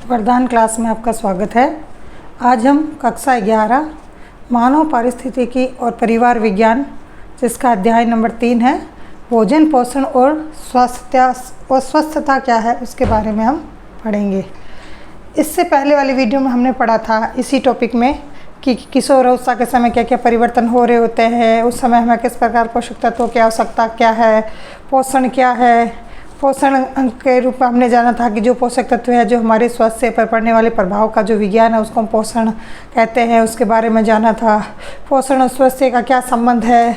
वरदान क्लास में आपका स्वागत है। आज हम कक्षा 11 मानव पारिस्थितिकी और परिवार विज्ञान, जिसका अध्याय नंबर 3 है, भोजन पोषण और स्वस्थता क्या है, उसके बारे में हम पढ़ेंगे। इससे पहले वाली वीडियो में हमने पढ़ा था इसी टॉपिक में कि किशोरावस्था के समय क्या क्या परिवर्तन हो रहे होते हैं, उस समय हमें किस प्रकार पोषक तत्वों की आवश्यकता क्या है, पोषण क्या है। पोषण के रूप में हमने जाना था कि जो पोषक तत्व है जो हमारे स्वास्थ्य पर पड़ने वाले प्रभाव का जो विज्ञान है उसको हम पोषण कहते हैं, उसके बारे में जाना था। पोषण और स्वास्थ्य का क्या संबंध है,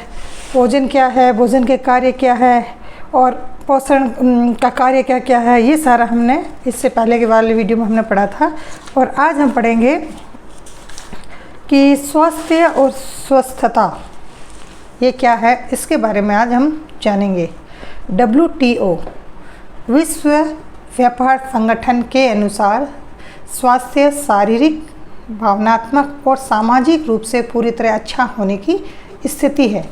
भोजन क्या है, भोजन के कार्य क्या है और पोषण का कार्य क्या क्या है, ये सारा हमने इससे पहले के वाले वीडियो में हमने पढ़ा था। और आज हम पढ़ेंगे कि स्वास्थ्य और स्वस्थता ये क्या है, इसके बारे में आज हम जानेंगे। WTO विश्व व्यापार संगठन के अनुसार स्वास्थ्य शारीरिक, भावनात्मक और सामाजिक रूप से पूरी तरह अच्छा होने की स्थिति है।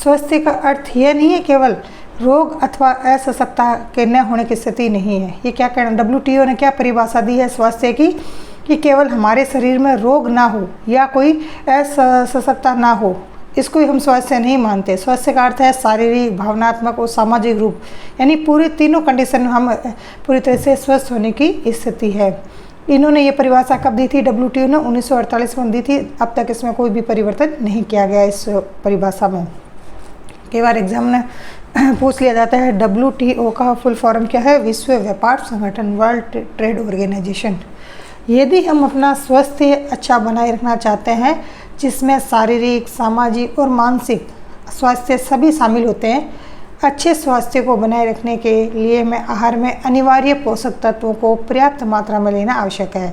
स्वास्थ्य का अर्थ यह नहीं है केवल रोग अथवा असुस्थता के न होने की स्थिति नहीं है। ये क्या कहना, WTO ने क्या परिभाषा दी है स्वास्थ्य की, कि केवल हमारे शरीर में रोग ना हो या कोई असुस्थता ना हो, इसको ही हम स्वास्थ्य नहीं मानते। स्वास्थ्य का अर्थ है शारीरिक, भावनात्मक और सामाजिक रूप, यानी पूरे तीनों कंडीशन में हम पूरी तरह से स्वस्थ होने की स्थिति है। इन्होंने ये परिभाषा कब दी थी? WTO ने 1948 में दी थी। अब तक इसमें कोई भी परिवर्तन नहीं किया गया इस परिभाषा में। कई बार एग्जाम में पूछ लिया जाता है WTO का फुल फॉर्म क्या है? विश्व व्यापार संगठन, वर्ल्ड ट्रेड ऑर्गेनाइजेशन। यदि हम अपना स्वास्थ्य अच्छा बनाए रखना चाहते हैं, जिसमें शारीरिक, सामाजिक और मानसिक स्वास्थ्य सभी शामिल होते हैं, अच्छे स्वास्थ्य को बनाए रखने के लिए हमें आहार में अनिवार्य पोषक तत्वों को पर्याप्त मात्रा में लेना आवश्यक है।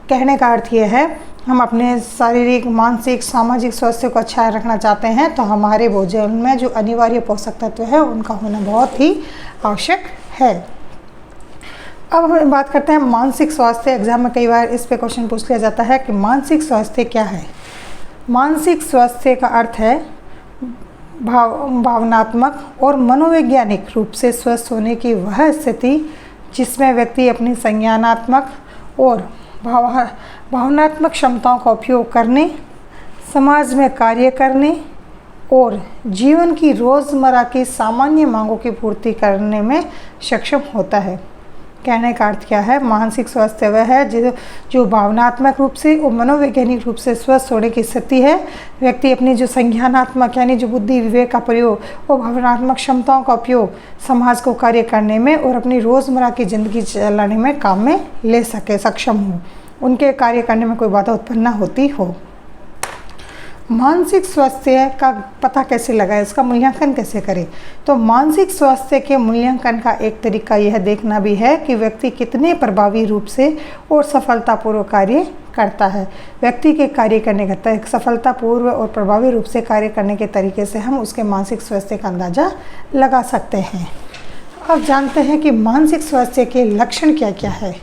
कहने का अर्थ यह है, हम अपने शारीरिक, मानसिक, सामाजिक स्वास्थ्य को अच्छा रखना चाहते हैं तो हमारे भोजन में जो अनिवार्य पोषक तत्व है उनका होना बहुत ही आवश्यक है। अब हम बात करते हैं मानसिक स्वास्थ्य। एग्जाम में कई बार इस पे क्वेश्चन पूछ लिया जाता है कि मानसिक स्वास्थ्य क्या है। मानसिक स्वास्थ्य का अर्थ है भावनात्मक और मनोवैज्ञानिक रूप से स्वस्थ होने की वह स्थिति जिसमें व्यक्ति अपनी संज्ञानात्मक और भावनात्मक क्षमताओं का उपयोग करने, समाज में कार्य करने और जीवन की रोज़मर्रा की सामान्य मांगों की पूर्ति करने में सक्षम होता है। कहने का अर्थ क्या है? मानसिक स्वास्थ्य वह है जो भावनात्मक रूप से और मनोवैज्ञानिक रूप से स्वस्थ होने की स्थिति है। व्यक्ति अपनी जो संज्ञानात्मक यानी जो बुद्धि विवेक का प्रयोग और भावनात्मक क्षमताओं का उपयोग समाज को कार्य करने में और अपनी रोज़मर्रा की ज़िंदगी चलाने में काम में ले सके, सक्षम हो, उनके कार्य करने में कोई बाधा उत्पन्न न होती हो। मानसिक स्वास्थ्य का पता कैसे लगाएं, इसका मूल्यांकन कैसे करें? तो मानसिक स्वास्थ्य के मूल्यांकन का एक तरीका यह देखना भी है कि व्यक्ति कितने प्रभावी रूप से और सफलतापूर्वक कार्य करता है। व्यक्ति के कार्य करने का सफलतापूर्व और प्रभावी रूप से कार्य करने के तरीके से हम उसके मानसिक स्वास्थ्य का अंदाज़ा लगा सकते हैं। अब जानते हैं कि मानसिक स्वास्थ्य के लक्षण क्या क्या है।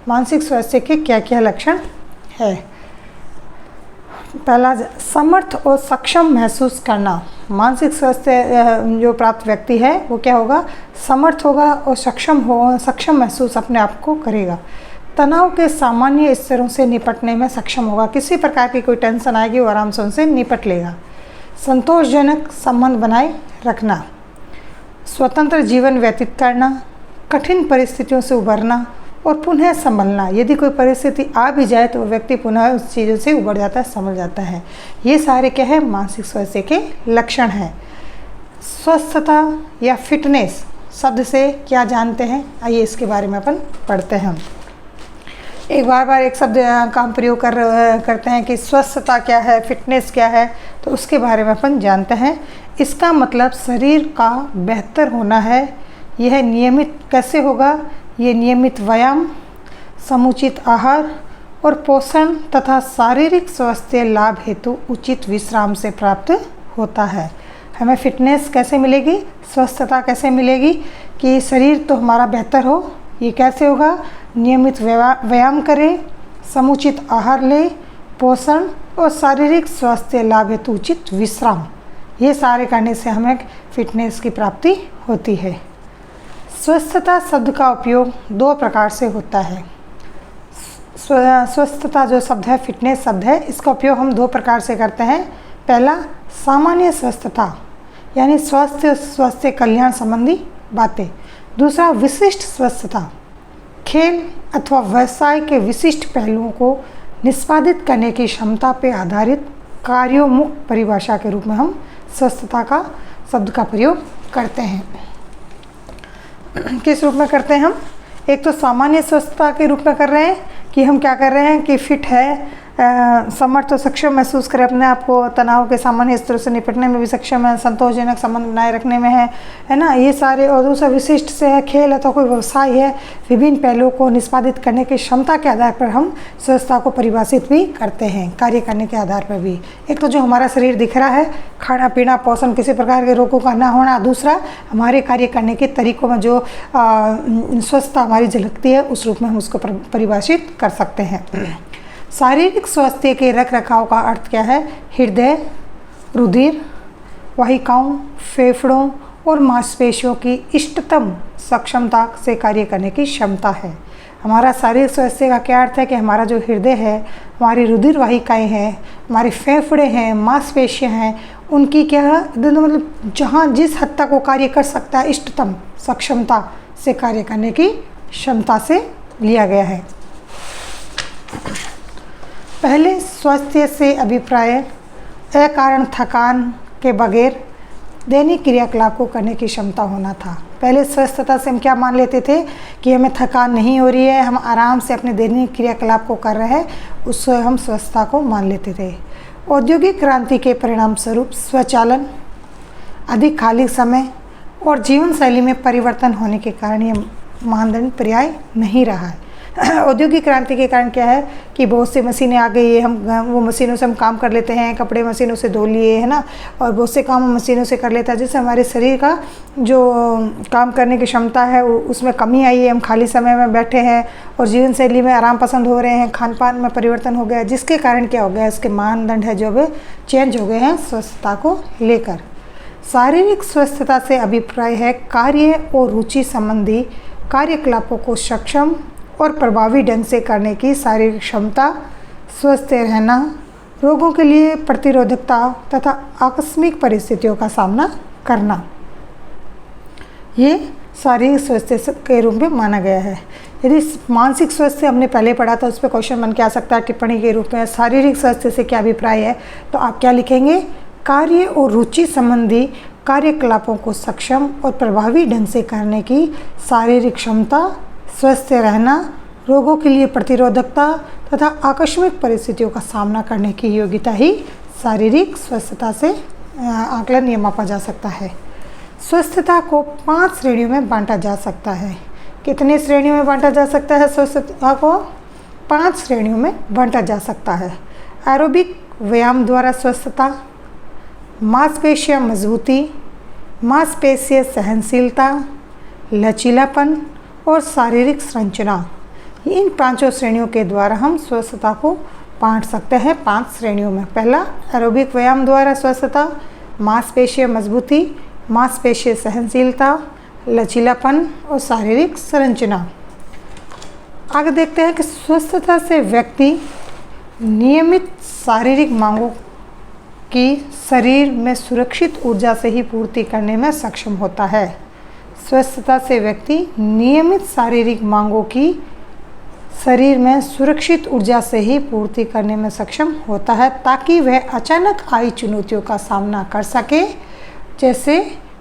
मानसिक स्वास्थ्य के क्या क्या लक्षण है? पहला, समर्थ और सक्षम महसूस करना। मानसिक स्वास्थ्य जो प्राप्त व्यक्ति है वो क्या होगा? समर्थ होगा और सक्षम महसूस अपने आप को करेगा। तनाव के सामान्य स्तरों से निपटने में सक्षम होगा। किसी प्रकार की कोई टेंशन आएगी वो आराम से उनसे निपट लेगा। संतोषजनक संबंध बनाए रखना, स्वतंत्र जीवन व्यतीत करना, कठिन परिस्थितियों से उबरना और पुनः संभलना। यदि कोई परिस्थिति आ भी जाए तो व्यक्ति पुनः उस चीज़ों से उबर जाता है, संभल जाता है। ये सारे क्या है? मानसिक स्वास्थ्य के लक्षण हैं। स्वस्थता या फिटनेस शब्द से क्या जानते हैं, आइए इसके बारे में अपन पढ़ते हैं। एक बार एक शब्द का हम प्रयोग करते हैं कि स्वस्थता क्या है, फिटनेस क्या है, तो उसके बारे में अपन जानते हैं। इसका मतलब शरीर का बेहतर होना है। यह नियमित कैसे होगा? ये नियमित व्यायाम, समुचित आहार और पोषण तथा शारीरिक स्वास्थ्य लाभ हेतु उचित विश्राम से प्राप्त होता है। हमें फिटनेस कैसे मिलेगी, स्वस्थता कैसे मिलेगी? कि शरीर तो हमारा बेहतर हो। ये कैसे होगा? नियमित व्यायाम करें, समुचित आहार लें, पोषण और शारीरिक स्वास्थ्य लाभ हेतु उचित विश्राम, ये सारे करने से हमें फिटनेस की प्राप्ति होती है। स्वस्थता शब्द का उपयोग दो प्रकार से होता है। स्वस्थता जो शब्द है, फिटनेस शब्द है, इसका उपयोग हम 2 प्रकार से करते हैं। पहला, सामान्य स्वस्थता यानी स्वास्थ्य कल्याण संबंधी बातें। दूसरा, विशिष्ट स्वस्थता, खेल अथवा व्यवसाय के विशिष्ट पहलुओं को निष्पादित करने की क्षमता पर आधारित कार्योन्मुख परिभाषा के रूप में हम स्वस्थता का शब्द का प्रयोग करते हैं। किस रूप में करते हैं हम? एक तो सामान्य स्वस्थता के रूप में कर रहे हैं कि हम क्या कर रहे हैं कि फिट है, समर्थ और सक्षम महसूस करें अपने आप को, तनाव के सामान्य स्तरों से निपटने में भी सक्षम है, संतोषजनक संबंध बनाए रखने में है ना, ये सारे। और दूसरा विशिष्ट से है, खेल है तो कोई व्यवसाय है, विभिन्न पहलुओं को निष्पादित करने की क्षमता के आधार पर हम स्वस्थता को परिभाषित भी करते हैं, कार्य करने के आधार पर भी। एक तो जो हमारा शरीर दिख रहा है, खाना पीना, पोषण, किसी प्रकार के रोगों का ना होना। दूसरा, हमारे कार्य करने के तरीकों में जो स्वस्थता हमारी झलकती है, उस रूप में हम उसको परिभाषित कर सकते हैं। शारीरिक स्वास्थ्य के रख रखाव का अर्थ क्या है? हृदय, रुधिर, वाहिकाओं, फेफड़ों और मांसपेशियों की इष्टतम सक्षमता से कार्य करने की क्षमता है। हमारा शारीरिक स्वास्थ्य का क्या अर्थ है कि हमारा जो हृदय है, हमारी रुधिर वाहिकाएँ हैं, हमारे फेफड़े हैं, मांसपेशियाँ हैं, उनकी क्या है, मतलब जहाँ जिस हद तक वो कार्य कर सकता है, इष्टतम सक्षमता से कार्य करने की क्षमता से लिया गया है। पहले स्वास्थ्य से अभिप्राय अकारण थकान के बगैर दैनिक क्रियाकलाप को करने की क्षमता होना था। पहले स्वस्थता से हम क्या मान लेते थे कि हमें थकान नहीं हो रही है, हम आराम से अपने दैनिक क्रियाकलाप को कर रहे हैं, उससे हम स्वस्थता को मान लेते थे। औद्योगिक क्रांति के परिणाम स्वरूप स्वचालन, अधिक खाली समय और जीवन शैली में परिवर्तन होने के कारण ये मानदंड पर्याय नहीं रहा है। औद्योगिक क्रांति के कारण क्या है कि बहुत सी मशीनें आ गई है, हम वो मशीनों से हम काम कर लेते हैं, कपड़े मशीनों से धो लिए, है ना, और बहुत से काम हम मशीनों से कर लेते हैं, जिससे हमारे शरीर का जो काम करने की क्षमता है उसमें कमी आई है। हम खाली समय में बैठे हैं और जीवन शैली में आराम पसंद हो रहे हैं, खान पान में परिवर्तन हो गया, जिसके कारण क्या हो गया, इसके मानदंड है जो अब चेंज हो गए हैं स्वस्थता को लेकर। शारीरिक स्वस्थता से अभिप्राय है कार्य और रुचि संबंधी कार्यकलापों को सक्षम और प्रभावी ढंग से करने की शारीरिक क्षमता, स्वस्थ रहना, रोगों के लिए प्रतिरोधकता तथा आकस्मिक परिस्थितियों का सामना करना, ये शारीरिक स्वास्थ्य के रूप में माना गया है। यदि मानसिक स्वास्थ्य हमने पहले पढ़ा था, उस पर क्वेश्चन बन के आ सकता है टिप्पणी के रूप में, शारीरिक स्वास्थ्य से क्या अभिप्राय है, तो आप क्या लिखेंगे? कार्य और रुचि संबंधी कार्यकलापों को सक्षम और प्रभावी ढंग से करने की शारीरिक क्षमता, स्वस्थ रहना, रोगों के लिए प्रतिरोधकता तथा आकस्मिक परिस्थितियों का सामना करने की योग्यता ही शारीरिक स्वस्थता से आकलन या मापा जा सकता है। स्वस्थता को 5 श्रेणियों में बांटा जा सकता है। कितने श्रेणियों में बांटा जा सकता है? स्वस्थता को 5 श्रेणियों में बांटा जा सकता है। एरोबिक व्यायाम द्वारा स्वस्थता, मांसपेशियां मजबूती, मांसपेशीय सहनशीलता, लचीलापन और शारीरिक संरचना, इन 5 श्रेणियों के द्वारा हम स्वस्थता को बांट सकते हैं 5 श्रेणियों में। पहला, एरोबिक व्यायाम द्वारा स्वस्थता, मांसपेशीय मजबूती, मांसपेशीय सहनशीलता, लचीलापन और शारीरिक संरचना। आगे देखते हैं कि स्वस्थता से व्यक्ति नियमित शारीरिक मांगों की शरीर में सुरक्षित ऊर्जा से ही पूर्ति करने में सक्षम होता है। स्वस्थता से व्यक्ति नियमित शारीरिक मांगों की शरीर में सुरक्षित ऊर्जा से ही पूर्ति करने में सक्षम होता है, ताकि वह अचानक आई चुनौतियों का सामना कर सके। जैसे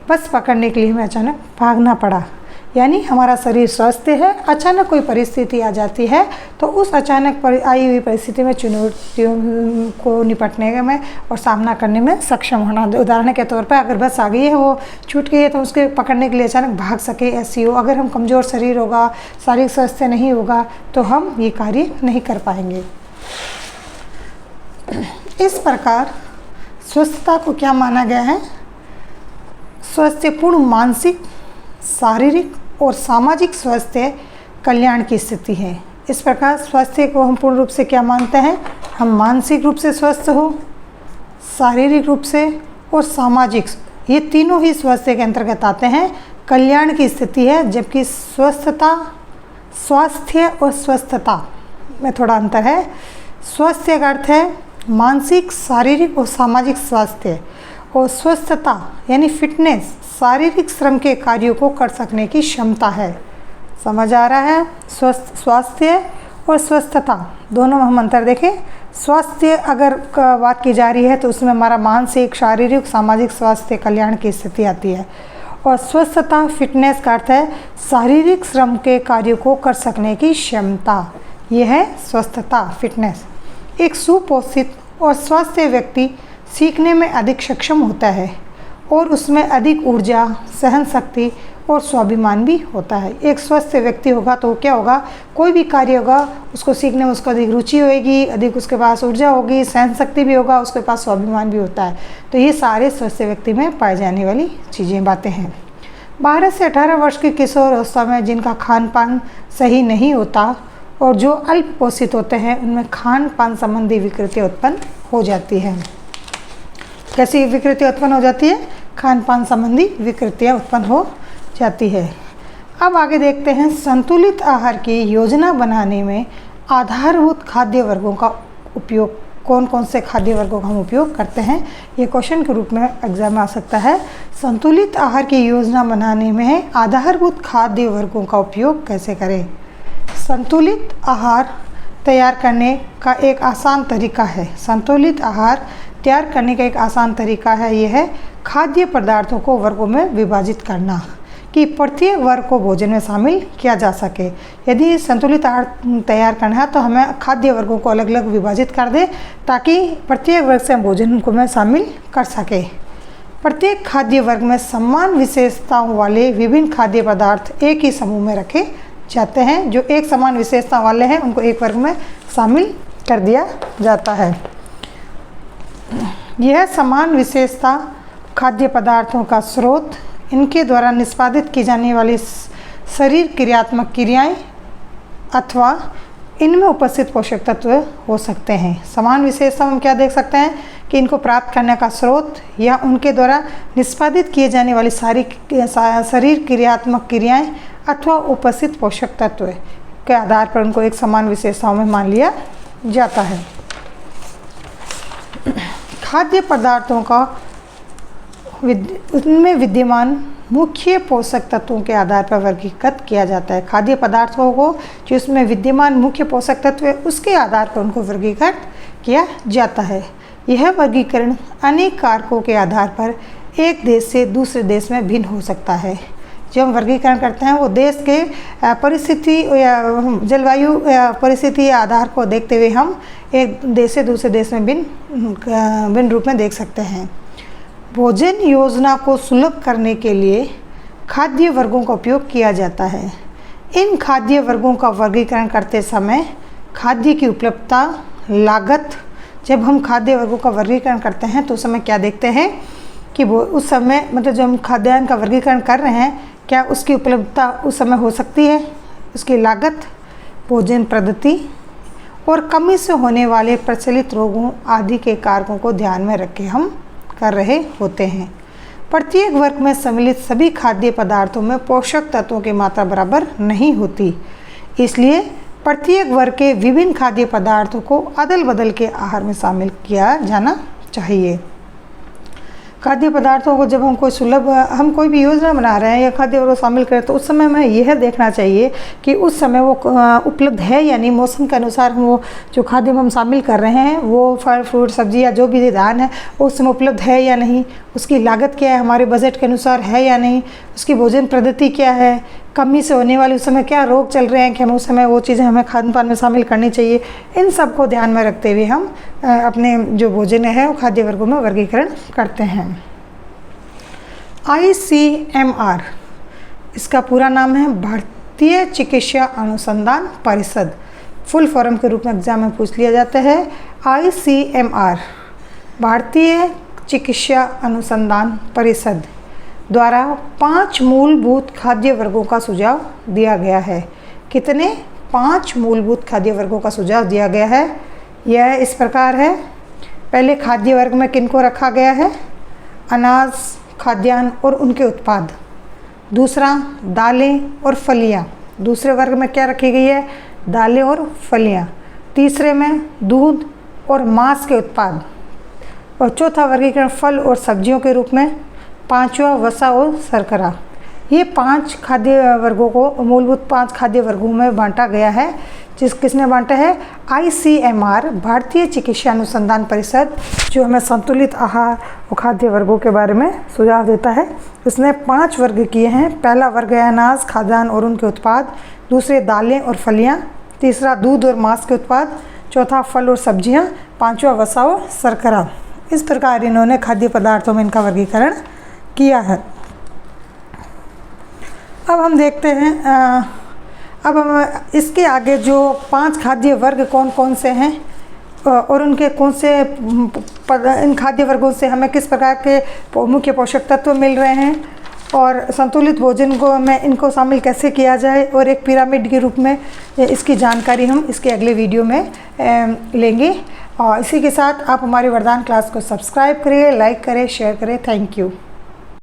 बस पकड़ने के लिए हमें अचानक भागना पड़ा, यानी हमारा शरीर स्वस्थ है, अचानक कोई परिस्थिति आ जाती है तो उस अचानक आई हुई परिस्थिति में चुनौतियों को निपटने में और सामना करने में सक्षम होना। उदाहरण के तौर पर अगर बस आ गई है, वो छूट गई है, तो उसके पकड़ने के लिए अचानक भाग सके, ऐसी हो। अगर हम कमज़ोर शरीर होगा, शारीरिक स्वास्थ्य नहीं होगा, तो हम ये कार्य नहीं कर पाएंगे। इस प्रकार स्वस्थता को क्या माना गया है? स्वास्थ्यपूर्ण मानसिक, शारीरिक और सामाजिक स्वास्थ्य कल्याण की स्थिति है। इस प्रकार स्वास्थ्य को हम पूर्ण रूप से क्या मानते हैं? हम मानसिक रूप से स्वस्थ हो, शारीरिक रूप से और सामाजिक, ये तीनों ही स्वास्थ्य के अंतर्गत आते हैं। कल्याण की स्थिति है, जबकि स्वस्थता, स्वास्थ्य और स्वस्थता में थोड़ा अंतर है। स्वास्थ्य का अर्थ है मानसिक, शारीरिक और सामाजिक स्वास्थ्य, और स्वस्थता यानी फिटनेस शारीरिक श्रम के कार्यों को कर सकने की क्षमता है। समझ आ रहा है? स्वास्थ्य और स्वस्थता दोनों में हम अंतर देखें। स्वास्थ्य अगर बात की जा रही है तो उसमें हमारा मानसिक, शारीरिक, सामाजिक स्वास्थ्य कल्याण की स्थिति आती है, और स्वस्थता फिटनेस का अर्थ है शारीरिक श्रम के कार्यों को कर सकने की क्षमता। यह है स्वस्थता, फिटनेस। एक सुपोषित और स्वस्थ व्यक्ति सीखने में अधिक सक्षम होता है और उसमें अधिक ऊर्जा, सहन शक्ति और स्वाभिमान भी होता है। एक स्वस्थ व्यक्ति होगा तो क्या होगा, कोई भी कार्य होगा उसको सीखने में उसको अधिक रुचि होगी, अधिक उसके पास ऊर्जा होगी, सहन शक्ति भी होगा, उसके पास स्वाभिमान भी होता है। तो ये सारे स्वस्थ व्यक्ति में पाई जाने वाली चीज़ें, बातें हैं। 12 से 18 वर्ष की किशोर अवस्था में जिनका खान पान सही नहीं होता और जो अल्प पोषित होते हैं उनमें खान पान संबंधी विकृतियाँ उत्पन्न हो जाती हैं। कैसी विकृतियाँ उत्पन्न हो जाती है? खान पान संबंधी विकृतियाँ उत्पन्न हो जाती है। अब आगे देखते हैं संतुलित आहार की योजना बनाने में आधारभूत खाद्य वर्गों का उपयोग, कौन कौन से खाद्य वर्गों का हम उपयोग करते हैं। ये क्वेश्चन के रूप में एग्जाम में आ सकता है। संतुलित आहार की योजना बनाने में आधारभूत खाद्य वर्गों का उपयोग कैसे करें। संतुलित आहार तैयार करने का एक आसान तरीका है। संतुलित आहार तैयार करने का एक आसान तरीका है, यह है खाद्य पदार्थों को वर्गों में विभाजित करना, कि प्रत्येक वर्ग को भोजन में शामिल किया जा सके। यदि संतुलित आहार तैयार करना है तो हमें खाद्य वर्गों को अलग अलग विभाजित कर दें ताकि प्रत्येक वर्ग से हम भोजन को में शामिल कर सके। प्रत्येक खाद्य वर्ग में समान विशेषताओं वाले विभिन्न खाद्य पदार्थ एक ही समूह में रखे जाते हैं। जो एक समान विशेषता वाले हैं उनको एक वर्ग में शामिल कर दिया जाता है। यह समान विशेषता खाद्य पदार्थों का स्रोत, इनके द्वारा निष्पादित की जाने वाली शरीर क्रियात्मक क्रियाएं अथवा इनमें उपस्थित पोषक तत्व हो सकते हैं। समान विशेषता हम क्या देख सकते हैं कि इनको प्राप्त करने का स्रोत या उनके द्वारा निष्पादित किए जाने वाली शरीर क्रियात्मक क्रियाएं अथवा उपस्थित पोषक तत्व के आधार पर उनको एक समान विशेषताओं में मान लिया जाता है। खाद्य पदार्थों का उनमें विद्यमान मुख्य पोषक तत्वों के आधार पर वर्गीकृत किया जाता है। खाद्य पदार्थों को जो उसमें विद्यमान मुख्य पोषक तत्व है उसके आधार पर उनको वर्गीकृत किया जाता है। यह वर्गीकरण अनेक कारकों के आधार पर एक देश से दूसरे देश में भिन्न हो सकता है। जब हम वर्गीकरण करते हैं वो देश के परिस्थिति या जलवायु परिस्थिति या आधार को देखते हुए हम एक देश से दूसरे देश में भिन्न रूप में देख सकते हैं। भोजन योजना को सुलभ करने के लिए खाद्य वर्गों का उपयोग किया जाता है। इन खाद्य वर्गों का वर्गीकरण करते समय खाद्य की उपलब्धता, लागत, जब हम खाद्य वर्गों का वर्गीकरण करते हैं तो उस समय क्या देखते हैं कि वो उस समय मतलब जब हम खाद्यान्न का वर्गीकरण कर रहे हैं क्या उसकी उपलब्धता उस समय हो सकती है, उसकी लागत, भोजन पद्धति और कमी से होने वाले प्रचलित रोगों आदि के कारकों को ध्यान में रख के हम कर रहे होते हैं। प्रत्येक वर्ग में सम्मिलित सभी खाद्य पदार्थों में पोषक तत्वों की मात्रा बराबर नहीं होती, इसलिए प्रत्येक वर्ग के विभिन्न खाद्य पदार्थों को अदल बदल के आहार में शामिल किया जाना चाहिए। खाद्य पदार्थों को जब हम कोई भी योजना बना रहे हैं या खाद्य वर्ग को शामिल करें तो उस समय हमें यह देखना चाहिए कि उस समय वो उपलब्ध है या नहीं। मौसम के अनुसार वो जो खाद्य हम शामिल कर रहे हैं वो फल फ्रूट सब्जी या जो भी धान है वो उस समय उपलब्ध है या नहीं, उसकी लागत क्या है, हमारे बजट के अनुसार है या नहीं, उसकी भोजन पद्धति क्या है, कमी से होने वाले उस समय क्या रोग चल रहे हैं कि हम उस समय वो चीज़ें हमें खान पान में शामिल करनी चाहिए। इन सब को ध्यान में रखते हुए हम अपने जो भोजन है वो खाद्य वर्गों में वर्गीकरण करते हैं। ICMR इसका पूरा नाम है भारतीय चिकित्सा अनुसंधान परिषद। फुल फॉर्म के रूप में एग्जाम में पूछ लिया जाता है। ICMR भारतीय चिकित्सा अनुसंधान परिषद द्वारा 5 मूलभूत खाद्य वर्गों का सुझाव दिया गया है। कितने? 5 मूलभूत खाद्य वर्गों का सुझाव दिया गया है। यह इस प्रकार है। पहले खाद्य वर्ग में किनको रखा गया है? अनाज, खाद्यान्न और उनके उत्पाद। दूसरा दालें और फलियां। दूसरे वर्ग में क्या रखी गई है? दालें और फलियां। तीसरे में दूध और मांस के उत्पाद, और चौथा वर्गीकरण फल और सब्जियों के रूप में, पांचवा वसा और शर्करा। ये 5 खाद्य वर्गों को मूलभूत 5 खाद्य वर्गों में बांटा गया है। किसने बांटा है? ICMR, भारतीय चिकित्सा अनुसंधान परिषद, जो हमें संतुलित आहार और खाद्य वर्गों के बारे में सुझाव देता है। इसने 5 वर्ग किए हैं। पहला वर्ग है अनाज, खाद्यान्न और उनके उत्पाद, दूसरे दालें और फलियां, तीसरा दूध और मांस के उत्पाद, चौथा फल और सब्जियां, पांचवा वसा और शर्करा। इस प्रकार इन्होंने खाद्य पदार्थों में इनका वर्गीकरण किया है। अब हम देखते हैं अब हम इसके आगे जो 5 खाद्य वर्ग कौन कौन से हैं और उनके कौन से इन खाद्य वर्गों से हमें किस प्रकार के मुख्य पोषक तत्व मिल रहे हैं और संतुलित भोजन को में इनको शामिल कैसे किया जाए और एक पिरामिड के रूप में इसकी जानकारी हम इसके अगले वीडियो में लेंगे। और इसी के साथ आप हमारी वरदान क्लास को सब्सक्राइब करिए, लाइक करें, शेयर करें। Thank you.